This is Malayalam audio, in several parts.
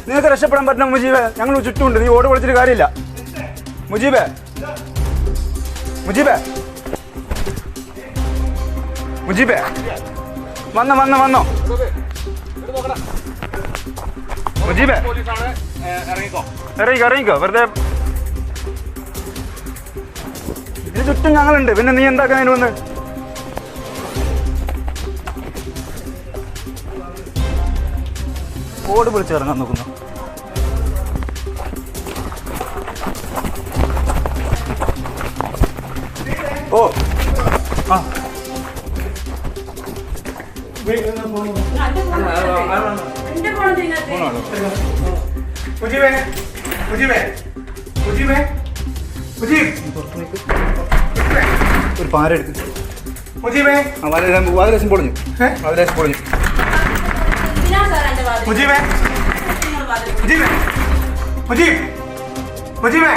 നിങ്ങൾക്ക് രക്ഷപ്പെടാൻ പറ്റണം മുജീബേ, ഞങ്ങൾ ചുറ്റുമുണ്ട്. നീ ഓട് വിളിച്ചിട്ട് കാര്യമില്ല മുജീബേ. മുജീബേ മുജീബേ വന്നോ വന്നോ വന്നോ മുജീബേ, ഇറങ്ങിക്കോ വെറുതെ. ഇതിന് ചുറ്റും ഞങ്ങളുണ്ട്, പിന്നെ നീ എന്താക്കുന്നതിന് വന്ന്? ഓട് വിളിച്ച് ഇറങ്ങാൻ നോക്കുന്നു. ഓ ആ മുജീബേ മുജീബേ മുജീബേ മുജീബ് ഒരു പാരെടുത്ത് മുജീബേ. വാതിലേശം പൊളിഞ്ഞു, വാതിലേശം പൊളിഞ്ഞു. മുജീബേ മുജീബേ മുജീബ് മുജീബേ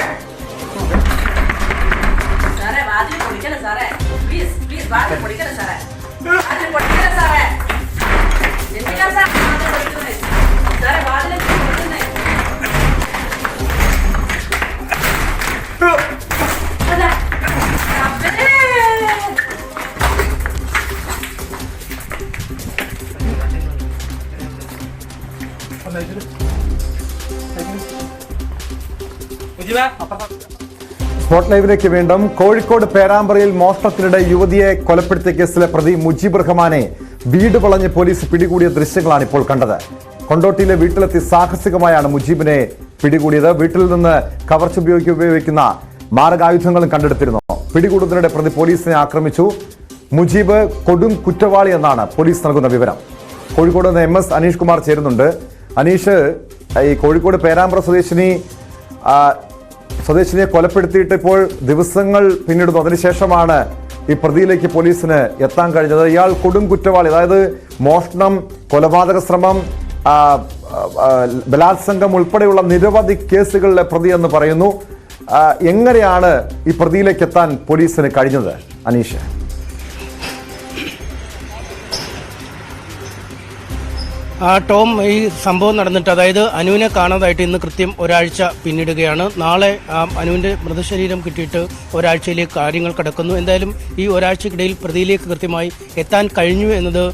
സാറേ വാതിൽ പൊളിക്കല്ലേ സാറേ, പ്ലീസ് പ്ലീസ് വാതിൽ പൊളിക്കല്ലേ സാറേ, വാതിൽ പൊളിക്കല്ലേ സാറേ. എന്തിനാ സാർ വാതിൽ പൊളിക്കുന്നത്? സാറേ വാതിൽ പൊളിക്കുന്നത് അല്ല സ്പോട്ട് ലൈവിലേക്ക് വീണ്ടും. കോഴിക്കോട് പേരാമ്പ്രയിൽ മോഷണത്തിനിടെ യുവതിയെ കൊലപ്പെടുത്തിയ കേസിലെ പ്രതി മുജീബ് റഹ്മാനെ വീട് വളഞ്ഞ് പോലീസ് പിടികൂടിയ ദൃശ്യങ്ങളാണ് ഇപ്പോൾ കണ്ടത്. കൊണ്ടോട്ടിയിലെ വീട്ടിലെത്തി സാഹസികമായാണ് മുജീബിനെ പിടികൂടിയത്. വീട്ടിൽ നിന്ന് കവർച്ച ഉപയോഗിക്കുന്ന മാരകായുധങ്ങളും കണ്ടെടുത്തിരുന്നു. പിടികൂടുന്നതിനിടെ പ്രതി പോലീസിനെ ആക്രമിച്ചു. മുജീബ് കൊടും കുറ്റവാളി എന്നാണ് പോലീസ് നൽകുന്ന വിവരം. കോഴിക്കോട് നിന്ന് MS അനീഷ് കുമാർ ചേരുന്നുണ്ട്. അനീഷ്, ഈ കോഴിക്കോട് പേരാമ്പ്ര സ്വദേശിനിയെ കൊലപ്പെടുത്തിയിട്ട് ഇപ്പോൾ ദിവസങ്ങൾ പിന്നിടുന്നു. അതിനുശേഷമാണ് ഈ പ്രതിയിലേക്ക് പോലീസിന് എത്താൻ കഴിഞ്ഞത്. ഇയാൾ കൊടും കുറ്റവാളി, അതായത് മോഷണം, കൊലപാതക ശ്രമം, ബലാത്സംഗം ഉൾപ്പെടെയുള്ള നിരവധി കേസുകളിലെ പ്രതി എന്ന് പറയുന്നു. എങ്ങനെയാണ് ഈ പ്രതിയിലേക്ക് എത്താൻ പോലീസിന് കഴിഞ്ഞത് അനീഷ്? ടോം, ഈ സംഭവം നടന്നിട്ട് അതായത് അനുവിനെ കാണാതായിട്ട് ഇന്ന് കൃത്യം ഒരാഴ്ച പിന്നിടുകയാണ്. നാളെ അനുവിൻ്റെ മൃതശരീരം കിട്ടിയിട്ട് ഒരാഴ്ചയിലേക്ക് കാര്യങ്ങൾ കിടക്കുന്നു. എന്തായാലും ഈ ഒരാഴ്ചക്കിടയിൽ പ്രതിയിലേക്ക് കൃത്യമായി എത്താൻ കഴിഞ്ഞു എന്നത്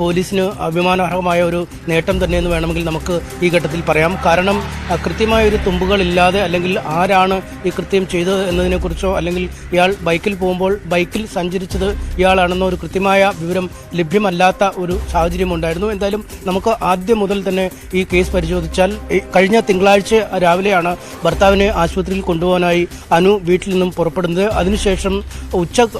പോലീസിന് അഭിമാനാർഹമായ ഒരു നേട്ടം തന്നെയെന്ന് വേണമെങ്കിൽ നമുക്ക് ഈ ഘട്ടത്തിൽ പറയാം. കാരണം കൃത്യമായൊരു തുമ്പുകളില്ലാതെ അല്ലെങ്കിൽ ആരാണ് ഈ കൃത്യം ചെയ്തത് എന്നതിനെക്കുറിച്ചോ അല്ലെങ്കിൽ ഇയാൾ ബൈക്കിൽ പോകുമ്പോൾ ബൈക്കിൽ സഞ്ചരിച്ചത് ഇയാളാണെന്നോ ഒരു കൃത്യമായ വിവരം ലഭ്യമല്ലാത്ത ഒരു സാഹചര്യം ഉണ്ടായിരുന്നു. എന്തായാലും നമുക്ക് ആദ്യം മുതൽ തന്നെ ഈ കേസ് പരിശോധിച്ചാൽ കഴിഞ്ഞ തിങ്കളാഴ്ച രാവിലെയാണ് ഭർത്താവിനെ ആശുപത്രിയിൽ കൊണ്ടുപോകാനായി അനു വീട്ടിൽ നിന്നും പുറപ്പെടുന്നത്. അതിനുശേഷം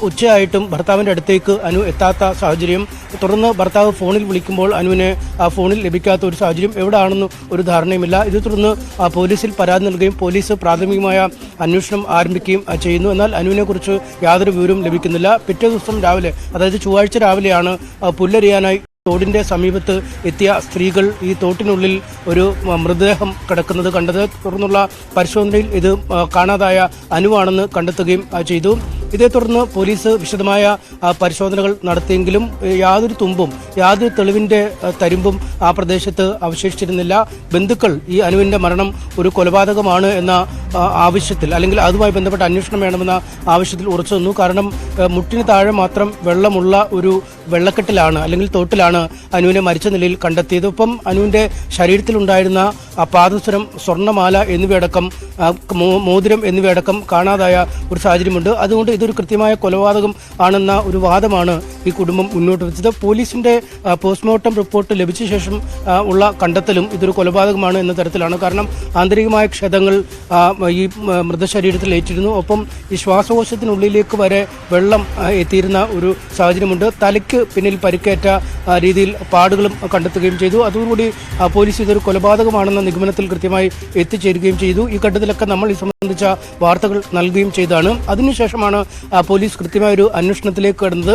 ഉച്ചയായിട്ടും ഭർത്താവിൻ്റെ അടുത്തേക്ക് അനു എത്താത്ത സാഹചര്യം. തുടർന്ന് ഭർത്താവ് ഫോണിൽ വിളിക്കുമ്പോൾ അനുവിനെ ഫോണിൽ ലഭിക്കാത്ത ഒരു സാഹചര്യം. എവിടെയാണെന്ന് ഒരു ധാരണയുമില്ല. ഇത് തുടർന്ന് പോലീസിൽ പരാതി നൽകുകയും പോലീസ് പ്രാഥമികമായ അന്വേഷണം ആരംഭിക്കുകയും ചെയ്യുന്നു. എന്നാൽ അനുവിനെക്കുറിച്ച് യാതൊരു വിവരവും ലഭിക്കുന്നില്ല. പിറ്റേ ദിവസം രാവിലെ, അതായത് ചൊവ്വാഴ്ച രാവിലെയാണ് പുല്ലരിയാനായി തോടിൻ്റെ സമീപത്ത് എത്തിയ സ്ത്രീകൾ ഈ തോട്ടിനുള്ളിൽ ഒരു മൃതദേഹം കിടക്കുന്നത് കണ്ടത്. തുടർന്നുള്ള പരിശോധനയിൽ ഇത് കാണാതായ അനുവാണെന്ന് കണ്ടെത്തുകയും ചെയ്തു. ഇതേ തുടർന്ന് പോലീസ് വിശദമായ പരിശോധനകൾ നടത്തിയെങ്കിലും യാതൊരു തുമ്പും യാതൊരു തെളിവിൻ്റെ തരിമ്പും ആ പ്രദേശത്ത് അവശേഷിച്ചിരുന്നില്ല. ബന്ധുക്കൾ ഈ അനുവിൻ്റെ മരണം ഒരു കൊലപാതകമാണ് എന്ന ആവശ്യത്തിൽ അല്ലെങ്കിൽ അതുമായി ബന്ധപ്പെട്ട അന്വേഷണം വേണമെന്ന ആവശ്യത്തിൽ ഉറച്ചു നിന്നു. കാരണം മുട്ടിന് താഴെ മാത്രം വെള്ളമുള്ള ഒരു വെള്ളക്കെട്ടിലാണ് അല്ലെങ്കിൽ തോട്ടിലാണ് അനുവിനെ മരിച്ച നിലയിൽ കണ്ടെത്തിയത്. ഒപ്പം അനുവിൻ്റെ ശരീരത്തിലുണ്ടായിരുന്ന പാദസരം, സ്വർണ്ണമാല എന്നിവയടക്കം മോതിരം എന്നിവയടക്കം കാണാതായ ഒരു സാഹചര്യമുണ്ട്. അതുകൊണ്ട് ഇതൊരു കൃത്യമായ കൊലപാതകം ആണെന്ന ഒരു വാദമാണ് ഈ കുടുംബം മുന്നോട്ട് വെച്ചത്. പോലീസിന്റെ പോസ്റ്റ്മോർട്ടം റിപ്പോർട്ട് ലഭിച്ച ശേഷം ഉള്ള കണ്ടെത്തലും ഇതൊരു കൊലപാതകമാണ് എന്ന തരത്തിലാണ്. കാരണം ആന്തരികമായ ക്ഷതങ്ങൾ ഈ മൃതശരീരത്തിൽ ഏറ്റിരുന്നു. ഒപ്പം ഈ ശ്വാസകോശത്തിനുള്ളിലേക്ക് വരെ വെള്ളം എത്തിയിരുന്ന ഒരു സാഹചര്യമുണ്ട്. തലയ്ക്ക് പിന്നിൽ പരിക്കേറ്റ രീതിയിൽ പാടുകളും കണ്ടെത്തുകയും ചെയ്തു. അതോടുകൂടി പോലീസ് ഇതൊരു കൊലപാതകമാണെന്ന നിഗമനത്തിൽ കൃത്യമായി എത്തിച്ചേരുകയും ചെയ്തു. ഈ ഘട്ടത്തിലൊക്കെ നമ്മൾ ഈ സംബന്ധിച്ച വാർത്തകൾ നൽകുകയും ചെയ്തതാണ്. അതിനുശേഷമാണ് പോലീസ് കൃത്യമായൊരു അന്വേഷണത്തിലേക്ക് കടന്നത്.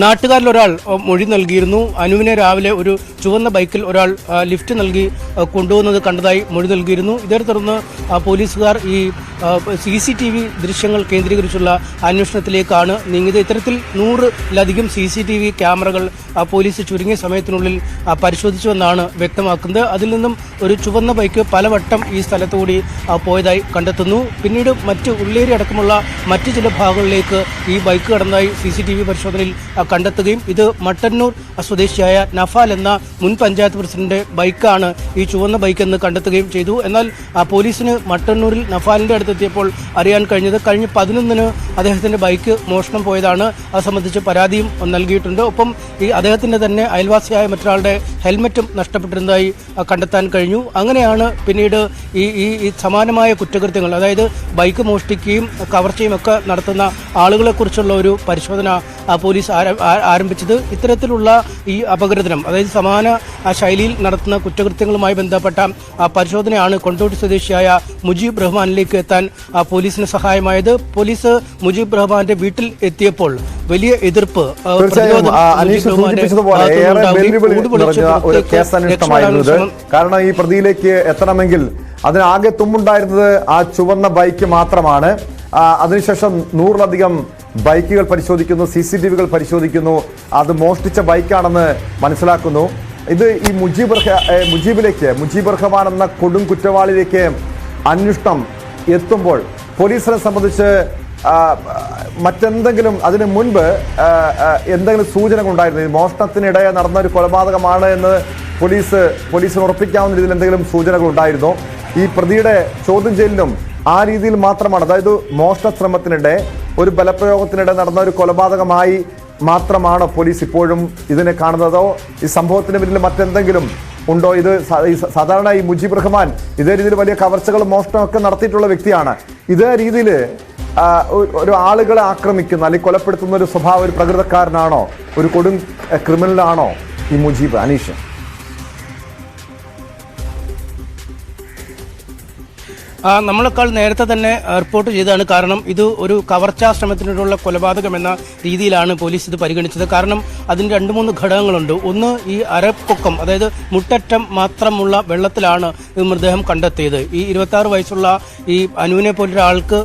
നാട്ടുകാരിൽ ഒരാൾ മൊഴി നൽകിയിരുന്നു. അനുവിനെ രാവിലെ ഒരു ചുവന്ന ബൈക്കിൽ ഒരാൾ ലിഫ്റ്റ് നൽകി കൊണ്ടുപോകുന്നത് കണ്ടതായി മൊഴി നൽകിയിരുന്നു. ഇതേ തുടർന്ന് പോലീസുകാർ ഈ CCTV ദൃശ്യങ്ങൾ കേന്ദ്രീകരിച്ചുള്ള അന്വേഷണത്തിലേക്കാണ് നീങ്ങിയത്. ഇത്തരത്തിൽ 100-ലധികം CCTV ക്യാമറകൾ പോലീസ് ചുരുങ്ങിയ സമയത്തിനുള്ളിൽ പരിശോധിച്ചുവെന്നാണ് വ്യക്തമാക്കുന്നത്. അതിൽ നിന്നും ഒരു ചുവന്ന ബൈക്ക് പലവട്ടം ഈ സ്ഥലത്തുകൂടി പോയതായി കണ്ടെത്തുന്നു. പിന്നീട് മറ്റ് ഉള്ളേരി അടക്കമുള്ള മറ്റ് ചില ഭാഗങ്ങളിലേക്ക് ഈ ബൈക്ക് കടന്നതായി CCTV പരിശോധനയിൽ കണ്ടെത്തുകയും ഇത് മട്ടന്നൂർ സ്വദേശിയായ നഫാൽ എന്ന മുൻ പഞ്ചായത്ത് പ്രസിഡന്റ് ബൈക്കാണ് ഈ ചുവന്ന ബൈക്ക് എന്ന് കണ്ടെത്തുകയും ചെയ്തു. എന്നാൽ പോലീസിന് മട്ടന്നൂരിൽ നഫാലിന്റെ അടുത്തെത്തിയപ്പോൾ അറിയാൻ കഴിഞ്ഞത് കഴിഞ്ഞ 11-ന് അദ്ദേഹത്തിന്റെ ബൈക്ക് മോഷണം പോയതാണ്. അത് സംബന്ധിച്ച് പരാതിയും നൽകിയിട്ടുണ്ട്. ഒപ്പം ഈ അദ്ദേഹത്തിന്റെ തന്നെ അയൽവാസിയായ മറ്റൊരാളുടെ ഹെൽമറ്റും നഷ്ടപ്പെട്ടിരുന്നതായി കണ്ടെത്താൻ കഴിഞ്ഞു. അങ്ങനെയാണ് പിന്നീട് ഈ സമാനമായ കുറ്റകൃത്യങ്ങൾ, അതായത് ബൈക്ക് മോഷ്ടിക്കുകയും കവർച്ചയും ഒക്കെ നടത്തുന്ന ആളുകളെക്കുറിച്ചുള്ള ഒരു പരിശോധന പോലീസ് ആരംഭിച്ചത്. ഇത്തരത്തിലുള്ള ഈ അപകടനം, അതായത് സമാന ശൈലിയിൽ നടത്തുന്ന കുറ്റകൃത്യങ്ങളുമായി ബന്ധപ്പെട്ട പരിശോധനയാണ് കൊണ്ടോട്ടി സ്വദേശിയായ മുജീബ് റഹ്മാനിലേക്ക് എത്താൻ പോലീസിന് സഹായമായത്. പോലീസ് മുജീബ് റഹ്മാന്റെ വീട്ടിൽ എത്തിയപ്പോൾ വലിയ എതിർപ്പ് കാരണം ഈ പ്രതിയിലേക്ക് എത്തണമെങ്കിൽ അതിനാകെ തുമ്പുണ്ടായിരുന്നത് ആ ചുവന്ന ബൈക്ക് മാത്രമാണ്. അതിനുശേഷം 100-ലധികം ബൈക്കുകൾ പരിശോധിക്കുന്നു, CCTVകൾ പരിശോധിക്കുന്നു. അത് മോഷ്ടിച്ച ബൈക്കാണെന്ന് മനസ്സിലാക്കുന്നു. ഇത് ഈ മുജീബ് റഹ്മാൻ എന്ന കൊടും കുറ്റവാളിയിലേക്ക് അന്വേഷണം എത്തുമ്പോൾ പോലീസിനെ സംബന്ധിച്ച് മറ്റെന്തെങ്കിലും അതിനു മുൻപ് എന്തെങ്കിലും സൂചനകൾ ഉണ്ടായിരുന്നു? മോഷണത്തിനിടെ നടന്ന ഒരു കൊലപാതകമാണ് എന്ന് പോലീസിന് ഉറപ്പിക്കാവുന്ന രീതിയിൽ എന്തെങ്കിലും സൂചനകൾ ഉണ്ടായിരുന്നോ? ഈ പ്രതിയുടെ ചോദ്യം ചെയ്യലിനും ആ രീതിയിൽ മാത്രമാണ്, അതായത് മോഷണ ശ്രമത്തിനിടെ ഒരു ബലപ്രയോഗത്തിനിടെ നടന്ന ഒരു കൊലപാതകമായി മാത്രമാണോ പോലീസ് ഇപ്പോഴും ഇതിനെ കാണുന്നതോ ഈ സംഭവത്തിന് പിന്നിൽ മറ്റെന്തെങ്കിലും ഉണ്ടോ? ഇത് സാധാരണ ഈ മുജീബ് റഹ്മാൻ ഇതേ രീതിയിൽ വലിയ കവർച്ചകളും മോഷണമൊക്കെ നടത്തിയിട്ടുള്ള വ്യക്തിയാണ്. ഇതേ രീതിയിൽ ഒരു ആളുകളെ ആക്രമിക്കുന്ന അല്ലെങ്കിൽ കൊലപ്പെടുത്തുന്ന ഒരു സ്വഭാവം, ഒരു പ്രകൃതക്കാരനാണോ, ഒരു കൊടും ക്രിമിനലാണോ ഈ മുജീബ്? അനീഷ്, നമ്മളെക്കാൾ നേരത്തെ തന്നെ റിപ്പോർട്ട് ചെയ്തതാണ്. കാരണം ഇത് ഒരു കവർച്ചാ ശ്രമത്തിനുള്ള കൊലപാതകം എന്ന രീതിയിലാണ് പോലീസ് ഇത് പരിഗണിച്ചത്. കാരണം അതിന് 2-3 ഘടകങ്ങളുണ്ട്. ഒന്ന്, ഈ അരപ്പൊക്കം, അതായത് മുട്ടറ്റം മാത്രമുള്ള വെള്ളത്തിലാണ് ഈ മൃതദേഹം കണ്ടെത്തിയത്. ഈ 26 വയസ്സുള്ള ഈ അനുവിനെ പോലൊരാൾക്ക്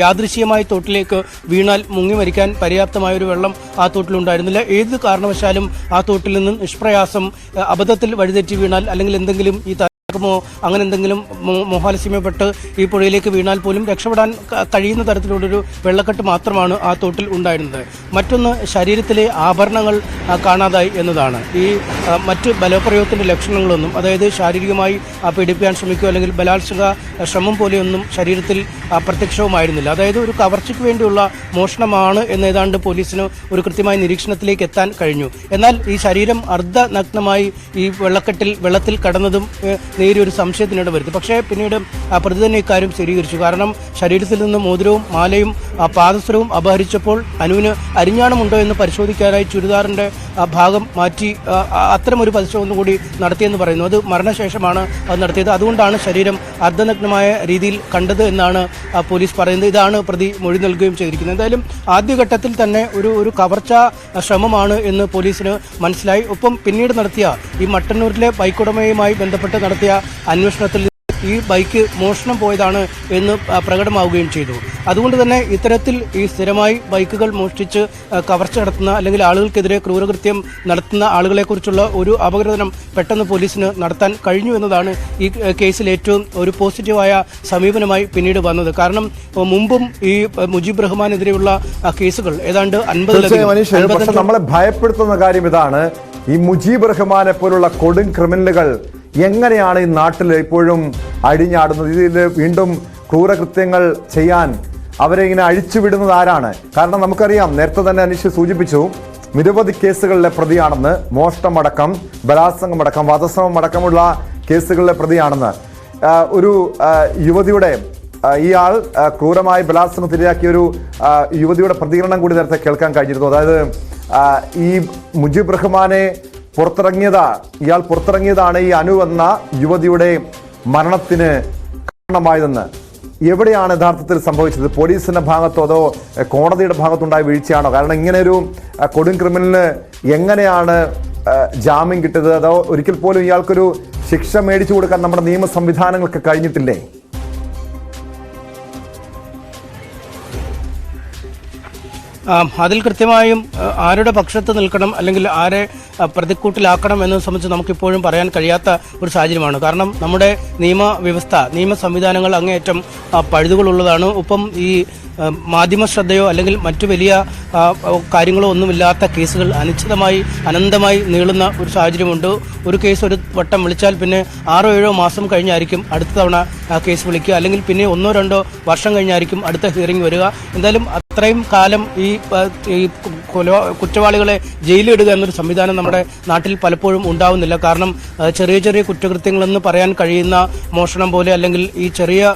യാദൃശ്ചികമായി തോട്ടിലേക്ക് വീണാൽ മുങ്ങി മരിക്കാൻ പര്യാപ്തമായ ഒരു വെള്ളം ആ തോട്ടിലുണ്ടായിരുന്നില്ല. ഏത് കാരണവശാലും ആ തോട്ടിൽ നിന്നും നിഷ്പ്രയാസം അബദ്ധത്തിൽ വഴിതെറ്റി വീണാൽ അല്ലെങ്കിൽ എന്തെങ്കിലും ഈ അങ്ങനെ എന്തെങ്കിലും മോഹാലസ്യമപ്പെട്ട് ഈ പുഴയിലേക്ക് വീണാൽ പോലും രക്ഷപ്പെടാൻ കഴിയുന്ന തരത്തിലുള്ളൊരു വെള്ളക്കെട്ട് മാത്രമാണ് ആ തോട്ടിൽ ഉണ്ടായിരുന്നത്. മറ്റൊന്ന്, ശരീരത്തിലെ ആഭരണങ്ങൾ കാണാതായി എന്നതാണ്. ഈ മറ്റ് ബലപ്രയോഗത്തിന്റെ ലക്ഷണങ്ങളൊന്നും, അതായത് ശാരീരികമായി പീഡിപ്പിക്കാൻ ശ്രമിക്കുക അല്ലെങ്കിൽ ബലാത്സംഗ ശ്രമം പോലെയൊന്നും ശരീരത്തിൽ പ്രത്യക്ഷവുമായിരുന്നില്ല. അതായത് ഒരു കവർച്ചയ്ക്ക് വേണ്ടിയുള്ള മോഷണമാണ് എന്നേതാണ്ട് പോലീസിന് ഒരു കൃത്യമായ നിരീക്ഷണത്തിലേക്ക് എത്താൻ കഴിഞ്ഞു. എന്നാൽ ഈ ശരീരം അർദ്ധനഗ്നമായി ഈ വെള്ളത്തിൽ കടന്നതും നേരിയൊരു സംശയത്തിനിട വരുത്തി. പക്ഷേ പിന്നീട് പ്രതി തന്നെ ഇക്കാര്യം സ്ഥിരീകരിച്ചു. കാരണം ശരീരത്തിൽ നിന്ന് മോതിരവും മാലയും പാദസരവും അപഹരിച്ചപ്പോൾ അനുവിന് അരിഞ്ഞാണമുണ്ടോ എന്ന് പരിശോധിക്കാനായി ചുരിദാറിന്റെ ഭാഗം മാറ്റി അത്തരമൊരു പരിശോധന കൂടി നടത്തിയെന്ന് പറയുന്നു. അത് മരണശേഷമാണ് അത് നടത്തിയത്. അതുകൊണ്ടാണ് ശരീരം അർദ്ധനഗ്നമായ രീതിയിൽ കണ്ടത് എന്നാണ് പോലീസ് പറയുന്നത്. ഇതാണ് പ്രതി മൊഴി നൽകുകയും ചെയ്തിരിക്കുന്നത്. എന്തായാലും ആദ്യഘട്ടത്തിൽ തന്നെ ഒരു കവർച്ചാ ശ്രമമാണ് എന്ന് പോലീസിന് മനസ്സിലായി. ഒപ്പം പിന്നീട് നടത്തിയ ഈ മട്ടന്നൂരിലെ ബൈക്കുടമയുമായി ബന്ധപ്പെട്ട് നടത്തിയ അന്വേഷണത്തിൽ ഈ ബൈക്ക് മോഷണം പോയതാണ് എന്ന് പ്രകടമാവുകയും ചെയ്തു. അതുകൊണ്ട് തന്നെ ഇത്തരത്തിൽ ഈ സ്ഥിരമായി ബൈക്കുകൾ മോഷ്ടിച്ച് കവർച്ച നടത്തുന്ന അല്ലെങ്കിൽ ആളുകൾക്കെതിരെ ക്രൂരകൃത്യം നടത്തുന്ന ആളുകളെക്കുറിച്ചുള്ള ഒരു അപഗ്രഥനം പെട്ടെന്ന് പോലീസിന് നടത്താൻ കഴിഞ്ഞു എന്നതാണ് ഈ കേസിൽ ഏറ്റവും ഒരു പോസിറ്റീവായ സമീപനമായി പിന്നീട് വന്നത്. കാരണം മുമ്പും ഈ മുജീബ് റഹ്മാനെതിരെയുള്ള കേസുകൾ ഏതാണ്ട് 50 നമ്മളെ ഭയപ്പെടുത്തുന്ന കാര്യം ഇതാണ്. ഈ മുജീബ് റഹ്മാനെ പോലുള്ള കൊടും ക്രിമിനലുകൾ എങ്ങനെയാണ് ഈ നാട്ടിൽ ഇപ്പോഴും അഴിഞ്ഞാടുന്നത്? ഇതിൽ വീണ്ടും ക്രൂരകൃത്യങ്ങൾ ചെയ്യാൻ അവരെ ഇങ്ങനെ അഴിച്ചുവിടുന്നത് ആരാണ്? കാരണം നമുക്കറിയാം, നേരത്തെ തന്നെ അനീഷ് സൂചിപ്പിച്ചു, നിരവധി കേസുകളിലെ പ്രതിയാണെന്ന്. മോഷണമടക്കം, ബലാത്സംഗമടക്കം, വധശ്രമം അടക്കമുള്ള കേസുകളിലെ പ്രതിയാണെന്ന്. ഒരു യുവതിയുടെ ഇയാൾ ക്രൂരമായി ബലാത്സംഗത്തിനിരയാക്കിയ ഒരു യുവതിയുടെ പ്രതികരണം കൂടി നേരത്തെ കേൾക്കാൻ കഴിഞ്ഞിരുന്നു. അതായത് ഈ മുജീബ് റഹ്മാനെ ഇയാൾ പുറത്തിറങ്ങിയതാണ് ഈ അനു എന്ന യുവതിയുടെ മരണത്തിന് കാരണമായതെന്ന്. എവിടെയാണ് യഥാർത്ഥത്തിൽ സംഭവിച്ചത്? പോലീസിന്റെ ഭാഗത്തോ അതോ കോടതിയുടെ ഭാഗത്തുണ്ടായ വീഴ്ചയാണോ? കാരണം ഇങ്ങനെ ഒരു കൊടും ക്രിമിനലിന് എങ്ങനെയാണ് ജാമ്യം കിട്ടിയത്? അതോ ഒരിക്കൽ പോലും ഇയാൾക്കൊരു ശിക്ഷ മേടിച്ചു കൊടുക്കാൻ നമ്മുടെ നിയമ സംവിധാനങ്ങൾക്ക് കഴിഞ്ഞിട്ടില്ലേ? അതിൽ കൃത്യമായും ആരുടെ പക്ഷത്ത് നിൽക്കണം അല്ലെങ്കിൽ ആരെ പ്രതിക്കൂട്ടിലാക്കണം എന്നത് സംബന്ധിച്ച് നമുക്കിപ്പോഴും പറയാൻ കഴിയാത്ത ഒരു സാഹചര്യമാണ്. കാരണം നമ്മുടെ നിയമ സംവിധാനങ്ങൾ അങ്ങേയറ്റം പഴുതുകളുള്ളതാണ്. ഒപ്പം ഈ മാധ്യമ ശ്രദ്ധയോ അല്ലെങ്കിൽ മറ്റു വലിയ കാര്യങ്ങളോ ഒന്നുമില്ലാത്ത കേസുകൾ അനന്തമായി നീളുന്ന ഒരു സാഹചര്യമുണ്ട്. ഒരു കേസ് ഒരു വട്ടം വിളിച്ചാൽ പിന്നെ 6-7 മാസം കഴിഞ്ഞായിരിക്കും അടുത്ത തവണ ആ കേസ് വിളിക്കുക, അല്ലെങ്കിൽ പിന്നെ 1-2 വർഷം കഴിഞ്ഞായിരിക്കും അടുത്ത ഹിയറിംഗ് വരിക. എന്തായാലും അത്രയും കാലം ഈ കുറ്റവാളികളെ ജയിലിലിടുക എന്നൊരു സംവിധാനം നമ്മുടെ നാട്ടിൽ പലപ്പോഴും ഉണ്ടാവുന്നില്ല. കാരണം ചെറിയ കുറ്റകൃത്യങ്ങളെന്ന് പറയാൻ കഴിയുന്ന മോഷണം പോലെ, അല്ലെങ്കിൽ ഈ ചെറിയ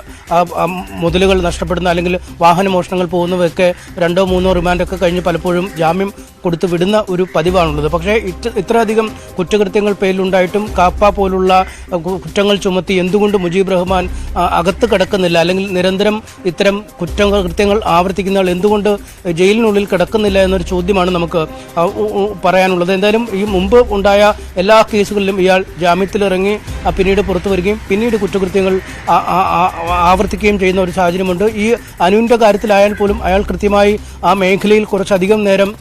മുതലുകൾ നഷ്ടപ്പെടുന്ന അല്ലെങ്കിൽ വാഹന മോഷണങ്ങൾ പോകുന്നവയൊക്കെ 2-3 റിമാൻഡൊക്കെ കഴിഞ്ഞ് പലപ്പോഴും ജാമ്യം കൊടുത്ത് വിടുന്ന ഒരു പതിവാണുള്ളത്. പക്ഷേ ഇത്രയധികം കുറ്റകൃത്യങ്ങൾ പേരിലുണ്ടായിട്ടും കാപ്പ പോലുള്ള കുറ്റങ്ങൾ ചുമത്തി എന്തുകൊണ്ട് മുജീബ് റഹ്മാൻ അകത്ത് കിടക്കുന്നില്ല, അല്ലെങ്കിൽ നിരന്തരം ഇത്തരം കൃത്യങ്ങൾ ആവർത്തിക്കുന്ന ആൾ എന്തുകൊണ്ട് ജയിലിനുള്ളിൽ കിടക്കുന്നില്ല എന്നൊരു ചോദ്യമാണ് നമുക്ക് പറയാനുള്ളത്. എന്തായാലും ഈ മുമ്പ് ഉണ്ടായ എല്ലാ കേസുകളിലും ഇയാൾ ജാമ്യത്തിലിറങ്ങി പിന്നീട് പുറത്തു വരികയും പിന്നീട് കുറ്റകൃത്യങ്ങൾ ആവർത്തിക്കുകയും ചെയ്യുന്ന ഒരു സാഹചര്യമുണ്ട്. ഈ അനുവിൻ്റെ കാര്യത്തിലായാൽ പോലും അയാൾ കൃത്യമായി ആ മേഖലയിൽ കുറച്ചധികം നേരം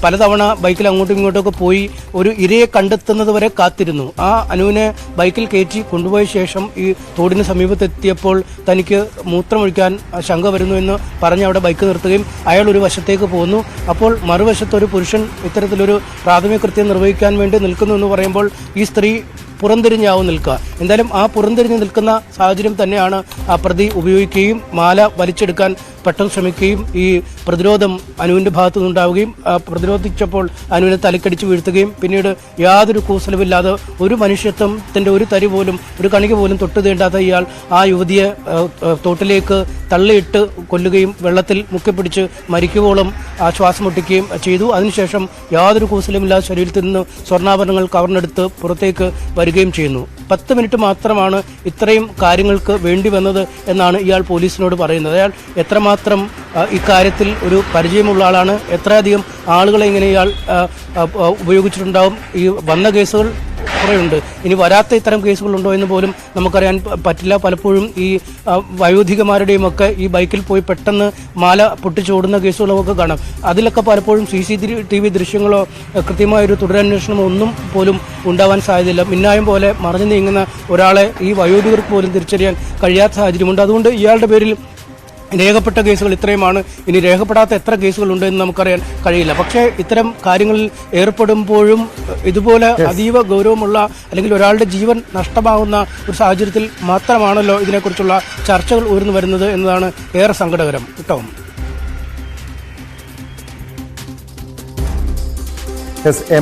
പലതവണ ബൈക്കിൽ അങ്ങോട്ടും ഇങ്ങോട്ടുമൊക്കെ പോയി ഒരു ഇരയെ കണ്ടെത്തുന്നത് വരെ കാത്തിരുന്നു. ആ അനുവിനെ ബൈക്കിൽ കയറ്റി കൊണ്ടുപോയ ശേഷം ഈ തോടിന് സമീപത്തെത്തിയപ്പോൾ തനിക്ക് മൂത്രമൊഴിക്കാൻ ശങ്ക വരുന്നു എന്ന് പറഞ്ഞ് അവിടെ ബൈക്ക് നിർത്തുകയും അയാൾ ഒരു വശത്തേക്ക് പോകുന്നു. അപ്പോൾ മറുവശത്ത് ഒരു പുരുഷൻ ഇത്തരത്തിലൊരു പ്രാഥമിക കൃത്യം നിർവഹിക്കാൻ വേണ്ടി നിൽക്കുന്നു എന്ന് പറയുമ്പോൾ ഈ സ്ത്രീ പുറംതിരിഞ്ഞാവും നിൽക്കുക. എന്തായാലും ആ പുറംതിരിഞ്ഞ് നിൽക്കുന്ന സാഹചര്യം തന്നെയാണ് ആ പ്രതി ഉപയോഗിക്കുകയും മാല വലിച്ചെടുക്കാൻ പെട്ടെന്ന് ശ്രമിക്കുകയും ഈ പ്രതിരോധം അനുവിൻ്റെ ഭാഗത്തു നിന്നുണ്ടാവുകയും പ്രതിരോധിച്ചപ്പോൾ അനുവിനെ തലക്കടിച്ച് വീഴ്ത്തുകയും പിന്നീട് യാതൊരു കൂസലുമില്ലാതെ ഒരു മനുഷ്യത്വത്തിൻ്റെ ഒരു തരി പോലും ഒരു കണിക പോലും തൊട്ടു തീണ്ടാത്ത ഇയാൾ ആ യുവതിയെ തോട്ടിലേക്ക് തള്ളിയിട്ട് കൊല്ലുകയും വെള്ളത്തിൽ മുക്കിപ്പിടിച്ച് മരിക്കുവോളം ശ്വാസം മുട്ടിക്കുകയും ചെയ്തു. അതിനുശേഷം യാതൊരു കൂസലുമില്ലാതെ ശരീരത്തിൽ നിന്ന് സ്വർണ്ണാഭരണങ്ങൾ കവർന്നെടുത്ത് പുറത്തേക്ക് വരികയും ചെയ്യുന്നു. 10 മിനിറ്റ് മാത്രമാണ് ഇത്രയും കാര്യങ്ങൾക്ക് വേണ്ടി വന്നത് എന്നാണ് ഇയാൾ പോലീസിനോട് പറയുന്നത്. അയാൾ എത്രമാത്രം ഇക്കാര്യത്തിൽ ഒരു പരിചയമുള്ള ആളാണ്, എത്രയധികം ആളുകളെ ഇങ്ങനെ ഇയാൾ ഉപയോഗിച്ചിട്ടുണ്ടാവും. ഈ വന്ന കേസുകൾ കുറേയുണ്ട്, ഇനി വരാത്ത ഇത്തരം കേസുകളുണ്ടോ എന്ന് പോലും നമുക്കറിയാൻ പറ്റില്ല. പലപ്പോഴും ഈ വയോധികമാരുടെയും ഒക്കെ ഈ ബൈക്കിൽ പോയി പെട്ടെന്ന് മാല പൊട്ടിച്ചോടുന്ന കേസുകളൊക്കെ കാണാം. അതിലൊക്കെ പലപ്പോഴും CCTV ദൃശ്യങ്ങളോ കൃത്യമായൊരു തുടരന്വേഷണമോ ഒന്നും പോലും ഉണ്ടാവാൻ സാധ്യതയില്ല. മിന്നായം പോലെ മറഞ്ഞു നീങ്ങുന്ന ഒരാളെ ഈ വയോധികർക്ക് പോലും തിരിച്ചറിയാൻ കഴിയാത്ത സാഹചര്യമുണ്ട്. അതുകൊണ്ട് ഇയാളുടെ പേരിൽ രേഖപ്പെട്ട കേസുകൾ ഇത്രയുമാണ്. ഇനി രേഖപ്പെടാത്ത എത്ര കേസുകളുണ്ട് എന്ന് നമുക്കറിയാൻ കഴിയില്ല. പക്ഷേ ഇത്തരം കാര്യങ്ങളിൽ ഏർപ്പെടുമ്പോഴും ഇതുപോലെ അതീവ ഗൗരവമുള്ള അല്ലെങ്കിൽ ഒരാളുടെ ജീവൻ നഷ്ടമാകുന്ന ഒരു സാഹചര്യത്തിൽ മാത്രമാണല്ലോ ഇതിനെക്കുറിച്ചുള്ള ചർച്ചകൾ ഉയർന്നു വരുന്നത് എന്നതാണ് ഏറെ സങ്കടകരം. കേട്ടോ,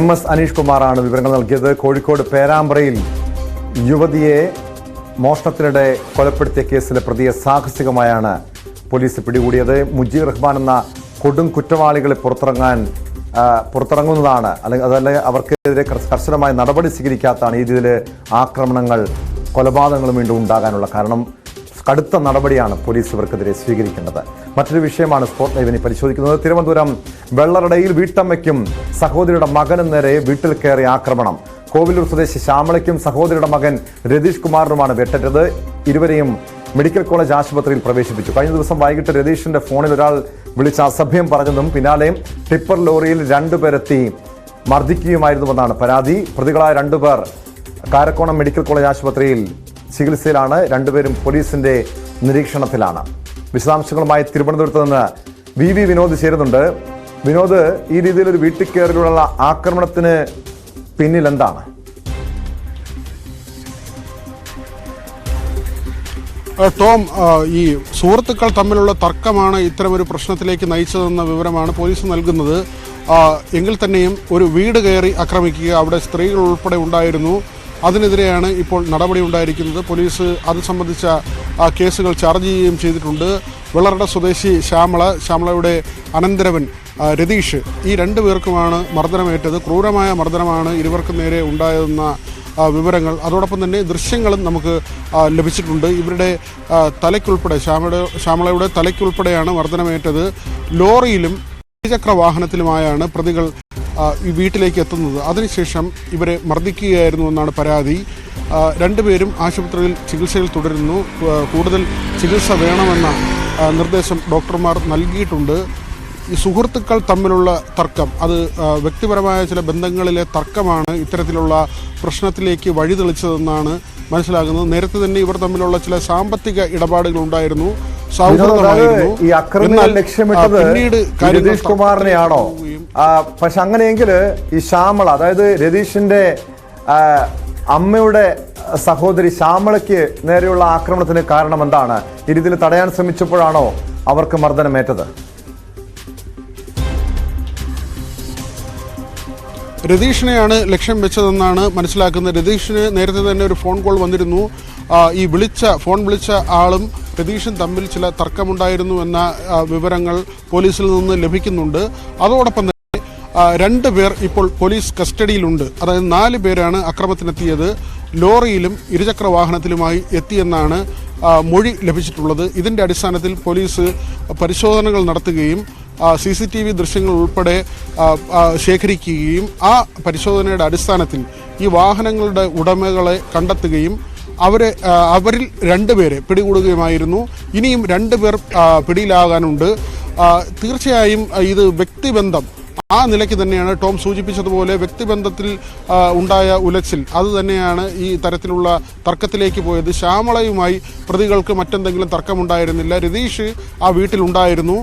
MS അനീഷ് കുമാറാണ് വിവരങ്ങൾ നൽകിയത്. കോഴിക്കോട് പേരാമ്പ്രയിൽ യുവതിയെ മോഷണത്തിനിടെ കൊലപ്പെടുത്തിയ കേസിലെ പ്രതിയെ സാഹസികമായാണ് പോലീസ് പിടികൂടിയത്. മുജീബ് റഹ്മാൻ എന്ന കൊടും കുറ്റവാളികളെ പുറത്തിറങ്ങുന്നതാണ്, അല്ലെങ്കിൽ അതല്ല അവർക്കെതിരെ കർശനമായ നടപടി സ്വീകരിക്കാത്തതാണ് ഈ രീതിയിൽ ആക്രമണങ്ങൾ കൊലപാതകങ്ങളും വീണ്ടും ഉണ്ടാകാനുള്ള കാരണം. കടുത്ത നടപടിയാണ് പോലീസ് ഇവർക്കെതിരെ സ്വീകരിക്കേണ്ടത്. മറ്റൊരു വിഷയമാണ് സ്പോട്ട് ലൈവിനെ പരിശോധിക്കുന്നത്. തിരുവനന്തപുരം വെള്ളറടയിൽ വീട്ടമ്മയ്ക്കും സഹോദരിയുടെ മകനും നേരെ വീട്ടിൽ കയറി ആക്രമണം. കോവിലൂർ സ്വദേശി ശ്യാമളയ്ക്കും സഹോദരിയുടെ മകൻ രതീഷ് കുമാറിനുമാണ് വെട്ടേറ്റത്. ഇരുവരെയും മെഡിക്കൽ കോളേജ് ആശുപത്രിയിൽ പ്രവേശിപ്പിച്ചു. കഴിഞ്ഞ ദിവസം വൈകിട്ട് രതീഷിന്റെ ഫോണിൽ ഒരാൾ വിളിച്ച് അസഭ്യം പറഞ്ഞതും പിന്നാലെ ടിപ്പർ ലോറിയിൽ 2 പേരെത്തി മർദ്ദിക്കുകയുമായിരുന്നുവെന്നാണ് പരാതി. പ്രതികളായ 2 പേർ കാരക്കോണം മെഡിക്കൽ കോളേജ് ആശുപത്രിയിൽ ചികിത്സയിലാണ്. 2 പേരും പോലീസിന്റെ നിരീക്ഷണത്തിലാണ്. വിശദാംശങ്ങളുമായി തിരുവനന്തപുരത്ത് നിന്ന് VV വിനോദ് ചേരുന്നുണ്ട്. വിനോദ്, ഈ രീതിയിലൊരു വീട്ടിൽ കയറിയുള്ള ആക്രമണത്തിന് പിന്നിൽ എന്താണ്? ടോം, ഈ സുഹൃത്തുക്കൾ തമ്മിലുള്ള തർക്കമാണ് ഇത്തരമൊരു പ്രശ്നത്തിലേക്ക് നയിച്ചതെന്ന വിവരമാണ് പോലീസ് നൽകുന്നത്. എങ്കിൽ തന്നെയും ഒരു വീട് കയറി ആക്രമിക്കുക, അവിടെ സ്ത്രീകൾ ഉൾപ്പെടെ ഉണ്ടായിരുന്നു. അതിനെതിരെയാണ് ഇപ്പോൾ നടപടി ഉണ്ടായിരിക്കുന്നത്. പോലീസ് അത് സംബന്ധിച്ച കേസുകൾ ചാർജ് ചെയ്യുകയും ചെയ്തിട്ടുണ്ട്. വെള്ളറട സ്വദേശി ശ്യാമളയുടെ അനന്തരവൻ രതീഷ്, ഈ 2 പേർക്കുമാണ് മർദ്ദനമേറ്റത്. ക്രൂരമായ മർദ്ദനമാണ് ഇരുവർക്കും നേരെ ഉണ്ടായതെന്ന വിവരങ്ങൾ, അതോടൊപ്പം തന്നെ ദൃശ്യങ്ങളും നമുക്ക് ലഭിച്ചിട്ടുണ്ട്. ഇവരുടെ തലയ്ക്കുൾപ്പെടെ ശ്യാമളയുടെ തലയ്ക്കുൾപ്പെടെയാണ് മർദ്ദനമേറ്റത്. ലോറിയിലും ഇരുചക്ര വാഹനത്തിലുമായാണ് പ്രതികൾ ഈ വീട്ടിലേക്ക് എത്തുന്നത്. അതിനുശേഷം ഇവരെ മർദ്ദിക്കുകയായിരുന്നു എന്നാണ് പരാതി. രണ്ടുപേരും ആശുപത്രിയിൽ ചികിത്സയിൽ തുടരുന്നു. കൂടുതൽ ചികിത്സ വേണമെന്ന നിർദ്ദേശം ഡോക്ടർമാർ നൽകിയിട്ടുണ്ട്. ഈ സുഹൃത്തുക്കൾ തമ്മിലുള്ള തർക്കം, അത് വ്യക്തിപരമായ ചില ബന്ധങ്ങളിലെ തർക്കമാണ് ഇത്തരത്തിലുള്ള പ്രശ്നത്തിലേക്ക് വഴിതെളിച്ചതെന്നാണ് മനസ്സിലാകുന്നത്. നേരത്തെ തന്നെ ഇവർ തമ്മിലുള്ള ചില സാമ്പത്തിക ഇടപാടുകൾ ഉണ്ടായിരുന്നു, സൗഹൃദമായിരുന്നു. ഈ ആക്രമണം ലക്ഷ്യമിട്ടത് രതീഷ് കുമാറിനെയാണോ? പക്ഷെ അങ്ങനെയെങ്കിൽ ഈ ശ്യാമള, അതായത് രതീഷിന്റെ അമ്മയുടെ സഹോദരി ശ്യാമളയ്ക്ക് നേരെയുള്ള ആക്രമണത്തിന് കാരണം എന്താണ്? ഈ രീതിയിൽ തടയാൻ ശ്രമിച്ചപ്പോഴാണോ അവർക്ക് മർദ്ദനമേറ്റത്? രതീഷിനെയാണ് ലക്ഷ്യം വെച്ചതെന്നാണ് മനസ്സിലാക്കുന്നത്. രതീഷിന് നേരത്തെ തന്നെ ഒരു ഫോൺ കോൾ വന്നിരുന്നു. ഈ ഫോൺ വിളിച്ച ആളും രതീഷും തമ്മിൽ ചില തർക്കമുണ്ടായിരുന്നു എന്ന വിവരങ്ങൾ പോലീസിൽ നിന്ന് ലഭിക്കുന്നുണ്ട്. അതോടൊപ്പം തന്നെ 2 പേർ ഇപ്പോൾ പോലീസ് കസ്റ്റഡിയിലുണ്ട്. അതായത് 4 പേരാണ് അക്രമത്തിനെത്തിയത്. ലോറിയിലും ഇരുചക്ര വാഹനത്തിലുമായി എത്തിയെന്നാണ് മൊഴി ലഭിച്ചിട്ടുള്ളത്. ഇതിൻ്റെ അടിസ്ഥാനത്തിൽ പോലീസ് പരിശോധനകൾ നടത്തുകയും CCTV ദൃശ്യങ്ങൾ ഉൾപ്പെടെ ശേഖരിക്കുകയും ആ പരിശോധനയുടെ അടിസ്ഥാനത്തിൽ ഈ വാഹനങ്ങളുടെ ഉടമകളെ കണ്ടെത്തുകയും അവരിൽ 2 പേരെ പിടികൂടുകയുമായിരുന്നു. ഇനിയും 2 പേർ പിടിയിലാകാനുണ്ട്. തീർച്ചയായും ഇത് വ്യക്തിബന്ധം ആ നിലയ്ക്ക് തന്നെയാണ്. ടോം സൂചിപ്പിച്ചതുപോലെ വ്യക്തിബന്ധത്തിൽ ഉണ്ടായ ഉലച്ചിൽ അത് തന്നെയാണ് ഈ തരത്തിലുള്ള തർക്കത്തിലേക്ക് പോയത്. ശ്യാമളയുമായി പ്രതികൾക്ക് മറ്റെന്തെങ്കിലും തർക്കമുണ്ടായിരുന്നില്ല. രതീഷ് ആ വീട്ടിലുണ്ടായിരുന്നു.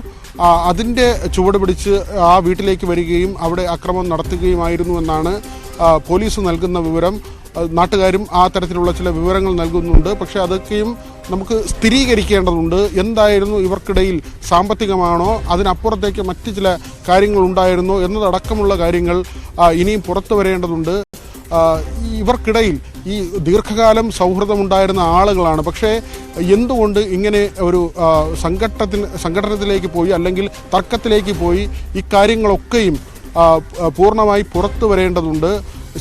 അതിൻ്റെ ചുവട് പിടിച്ച് ആ വീട്ടിലേക്ക് വരികയും അവിടെ അക്രമം നടത്തുകയുമായിരുന്നു എന്നാണ് പോലീസ് നൽകുന്ന വിവരം. നാട്ടുകാരും ആ തരത്തിലുള്ള ചില വിവരങ്ങൾ നൽകുന്നുണ്ട്. പക്ഷേ അതൊക്കെയും നമുക്ക് സ്ഥിരീകരിക്കേണ്ടതുണ്ട്. എന്തായിരുന്നു ഇവർക്കിടയിൽ? സാമ്പത്തികമാണോ, അതിനപ്പുറത്തേക്ക് മറ്റ് ചില കാര്യങ്ങൾ ഉണ്ടായിരുന്നോ എന്നതടക്കമുള്ള കാര്യങ്ങൾ ഇനിയും പുറത്തു വരേണ്ടതുണ്ട്. ഇവർക്കിടയിൽ ഈ ദീർഘകാലം സൗഹൃദമുണ്ടായിരുന്ന ആളുകളാണ്. പക്ഷേ എന്തുകൊണ്ട് ഇങ്ങനെ ഒരു സംഘടനത്തിലേക്ക് പോയി, അല്ലെങ്കിൽ തർക്കത്തിലേക്ക് പോയി? ഇക്കാര്യങ്ങളൊക്കെയും പൂർണ്ണമായി പുറത്തു വരേണ്ടതുണ്ട്.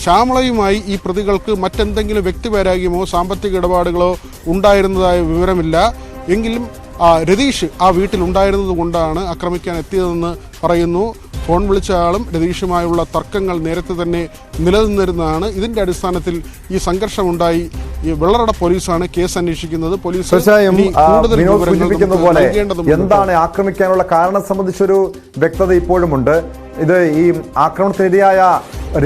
ശ്യാമളയുമായി ഈ പ്രതികൾക്ക് മറ്റെന്തെങ്കിലും വ്യക്തിവൈരാഗ്യമോ സാമ്പത്തിക ഇടപാടുകളോ ഉണ്ടായിരുന്നതായ വിവരമില്ല. എങ്കിലും രതീഷ് ആ വീട്ടിലുണ്ടായിരുന്നത് കൊണ്ടാണ് ആക്രമിക്കാൻ എത്തിയതെന്ന് പറയുന്നു. ഫോൺ വിളിച്ച ആളും രതീഷുമായുള്ള തർക്കങ്ങൾ നേരത്തെ തന്നെ നിലനിന്നിരുന്നതാണ്. ഇതിന്റെ അടിസ്ഥാനത്തിൽ ഈ സംഘർഷമുണ്ടായി. ഈ വെള്ളറട പോലീസാണ് കേസ് അന്വേഷിക്കുന്നത്. പോലീസ് എന്താണ് ആക്രമിക്കാനുള്ള കാരണം സംബന്ധിച്ചൊരു വ്യക്തത ഇപ്പോഴുമുണ്ട്. ഇത് ഈ ആക്രമണത്തിനിരയായ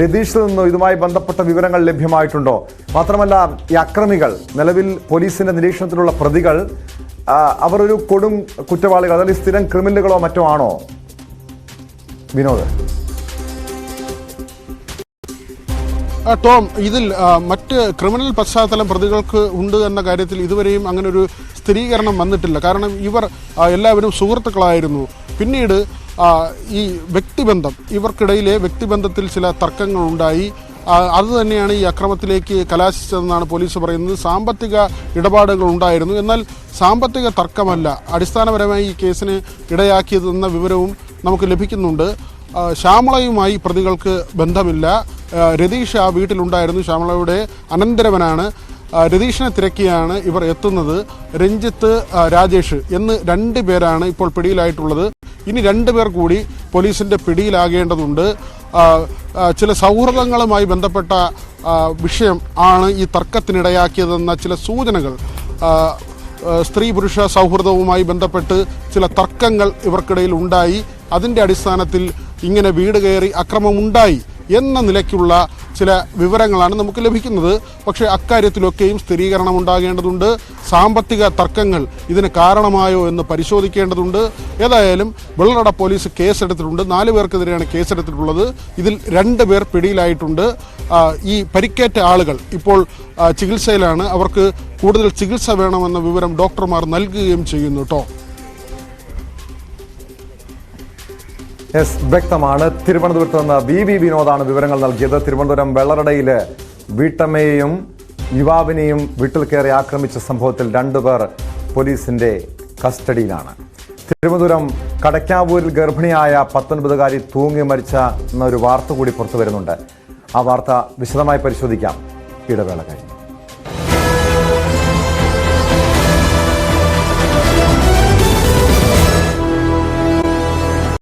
രതീഷിൽ നിന്നോ ഇതുമായി ബന്ധപ്പെട്ട വിവരങ്ങൾ ലഭ്യമായിട്ടുണ്ടോ? മാത്രമല്ല, ഈ അക്രമികൾ, നിലവിൽ പോലീസിന്റെ നിരീക്ഷണത്തിലുള്ള പ്രതികൾ, അവർ ഒരു കൊടും കുറ്റവാളികൾ, അതായത് സ്ഥിരം ക്രിമിനലുകളോ മറ്റോ ആണോ വിനോദ്? ടോം, ഇതിൽ മറ്റ് ക്രിമിനൽ പശ്ചാത്തലം പ്രതികൾക്ക് ഉണ്ട് എന്ന കാര്യത്തിൽ ഇതുവരെയും അങ്ങനെ ഒരു സ്ഥിരീകരണം വന്നിട്ടില്ല. കാരണം ഇവർ എല്ലാവരും സുഹൃത്തുക്കളായിരുന്നു. പിന്നീട് ഈ വ്യക്തിബന്ധം, ഇവർക്കിടയിലെ വ്യക്തിബന്ധത്തിൽ ചില തർക്കങ്ങൾ ഉണ്ടായി. അതുതന്നെയാണ് ഈ അക്രമത്തിലേക്ക് കലാശിച്ചതെന്നാണ് പോലീസ് പറയുന്നത്. സാമ്പത്തിക ഇടപാടുകൾ ഉണ്ടായിരുന്നു. എന്നാൽ സാമ്പത്തിക തർക്കമല്ല അടിസ്ഥാനപരമായി ഈ കേസിന് ഇടയാക്കിയതെന്ന വിവരവും നമുക്ക് ലഭിക്കുന്നുണ്ട്. ശ്യാമളയുമായി പ്രതികൾക്ക് ബന്ധമില്ല. രതീഷ് ആ വീട്ടിലുണ്ടായിരുന്നു. ശ്യാമളയുടെ അനന്തരവനാണ്. രതീഷിനെ തിരക്കിയാണ് ഇവർ എത്തുന്നത്. രഞ്ജിത്ത്, രാജേഷ് എന്ന് 2 പേരാണ് ഇപ്പോൾ പിടിയിലായിട്ടുള്ളത്. ഇനി 2 പേർ കൂടി പോലീസിന്റെ പിടിയിലാകേണ്ടതുണ്ട്. ചില സൗഹൃദങ്ങളുമായി ബന്ധപ്പെട്ട വിഷയം ആണ് ഈ തർക്കത്തിനിടയാക്കിയതെന്ന ചില സൂചനകൾ, സ്ത്രീ പുരുഷ സൗഹൃദവുമായി ബന്ധപ്പെട്ട് ചില തർക്കങ്ങൾ ഇവർക്കിടയിൽ ഉണ്ടായി. അതിൻ്റെ അടിസ്ഥാനത്തിൽ ഇങ്ങനെ വീട് കയറി അക്രമമുണ്ടായി എന്ന നിലയ്ക്കുള്ള ചില വിവരങ്ങളാണ് നമുക്ക് ലഭിക്കുന്നത്. പക്ഷേ അക്കാര്യത്തിലൊക്കെയും സ്ഥിരീകരണം ഉണ്ടാകേണ്ടതുണ്ട്. സാമ്പത്തിക തർക്കങ്ങൾ ഇതിന് കാരണമായോ എന്ന് പരിശോധിക്കേണ്ടതുണ്ട്. ഏതായാലും വെള്ളറട പോലീസ് കേസെടുത്തിട്ടുണ്ട്. 4 പേർക്കെതിരെയാണ് കേസെടുത്തിട്ടുള്ളത്. ഇതിൽ 2 പേർ പിടിയിലായിട്ടുണ്ട്. ഈ പരിക്കേറ്റ ആളുകൾ ഇപ്പോൾ ചികിത്സയിലാണ്. അവർക്ക് കൂടുതൽ ചികിത്സ വേണമെന്ന വിവരം ഡോക്ടർമാർ നൽകുകയും ചെയ്യുന്നു. കേട്ടോ, വ്യക്തമാണ്. തിരുവനന്തപുരത്ത് നിന്ന് BV വിനോദാണ് വിവരങ്ങൾ നൽകിയത്. തിരുവനന്തപുരം വെള്ളറടയില് വീട്ടമ്മയെയും യുവാവിനെയും വീട്ടിൽ കയറി ആക്രമിച്ച സംഭവത്തിൽ 2 പേർ പോലീസിന്റെ കസ്റ്റഡിയിലാണ്. തിരുവനന്തപുരം കടക്കാവൂരിൽ ഗർഭിണിയായ 19-കാരി തൂങ്ങി മരിച്ച എന്നൊരു വാർത്ത കൂടി പുറത്തു വരുന്നുണ്ട്. ആ വാർത്ത വിശദമായി പരിശോധിക്കാം. ഇടവേള കഴിഞ്ഞു.